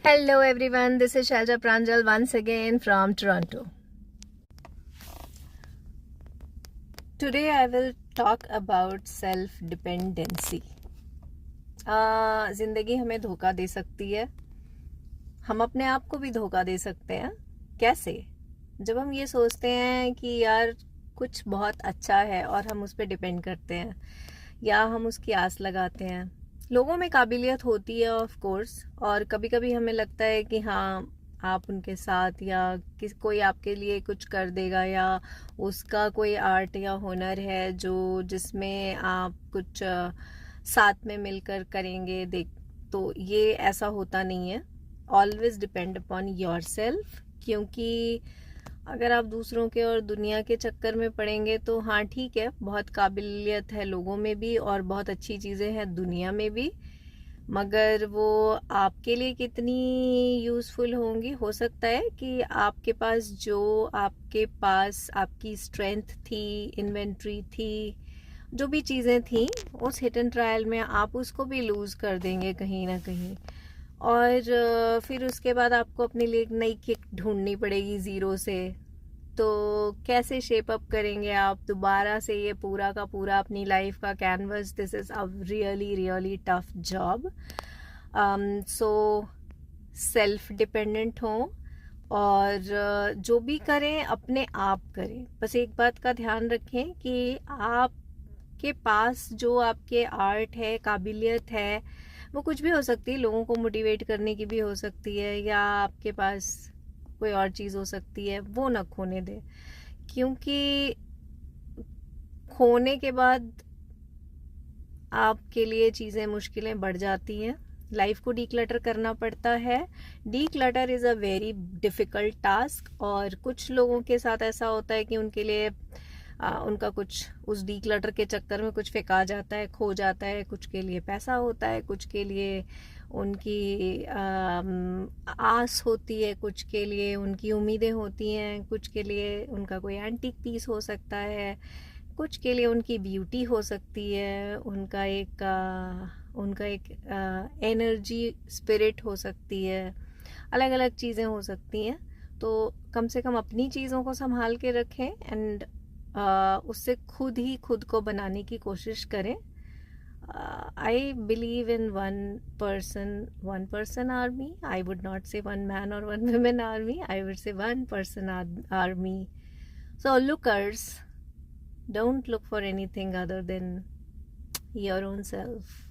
Hello everyone, this is Shalja Pranjal once again from Toronto. Today I will talk about self-dependency. ज़िंदगी हमें धोखा दे सकती है, हम अपने आप को भी धोखा दे सकते हैं. कैसे? जब हम ये सोचते हैं कि यार कुछ बहुत अच्छा है और हम उस पर डिपेंड करते हैं या हम उसकी आस लगाते हैं. लोगों में काबिलियत होती है ऑफ कोर्स, और कभी कभी हमें लगता है कि हाँ आप उनके साथ या कोई आपके लिए कुछ कर देगा या उसका कोई आर्ट या हुनर है जिसमें आप कुछ साथ में मिलकर करेंगे. देख, तो ये ऐसा होता नहीं है. Always depend upon your self, क्योंकि अगर आप दूसरों के और दुनिया के चक्कर में पड़ेंगे तो हाँ ठीक है, बहुत काबिलियत है लोगों में भी और बहुत अच्छी चीज़ें हैं दुनिया में भी, मगर वो आपके लिए कितनी यूज़फुल होंगी. हो सकता है कि आपके पास आपकी स्ट्रेंथ थी, इन्वेंट्री थी, जो भी चीज़ें थी उस हिट एंड ट्रायल में आप उसको भी लूज़ कर देंगे कहीं ना कहीं, और फिर उसके बाद आपको अपने लिए एक नई किक ढूंढनी पड़ेगी ज़ीरो से. तो कैसे शेप अप करेंगे आप दोबारा से ये पूरा का पूरा अपनी लाइफ का canvas? This is a really really tough job. So self dependent हों और जो भी करें अपने आप करें. बस एक बात का ध्यान रखें कि आपके पास जो आपके आर्ट है, काबिलियत है, वो कुछ भी हो सकती है. लोगों को मोटिवेट करने की भी हो सकती है, या आपके पास कोई और चीज़ हो सकती है. वो ना खोने दे, क्योंकि खोने के बाद आपके लिए चीज़ें मुश्किलें बढ़ जाती हैं. लाइफ को डीक्लटर करना पड़ता है. Declutter is a very difficult task, और कुछ लोगों के साथ ऐसा होता है कि उनके लिए उनका कुछ उस डीक्लटर के चक्कर में कुछ फेंका जाता है, खो जाता है. कुछ के लिए पैसा होता है, कुछ के लिए उनकी आस होती है, कुछ के लिए उनकी उम्मीदें होती हैं, कुछ के लिए उनका कोई एंटीक पीस हो सकता है, कुछ के लिए उनकी ब्यूटी हो सकती है, उनका एक एनर्जी स्पिरिट हो सकती है. अलग अलग चीज़ें हो सकती हैं. तो कम से कम अपनी चीज़ों को संभाल के रखें एंड उससे खुद को बनाने की कोशिश करें. I believe in one person army. I would not say one man or one woman army. I would say one person army. So lookers, don't look for anything other than your own self.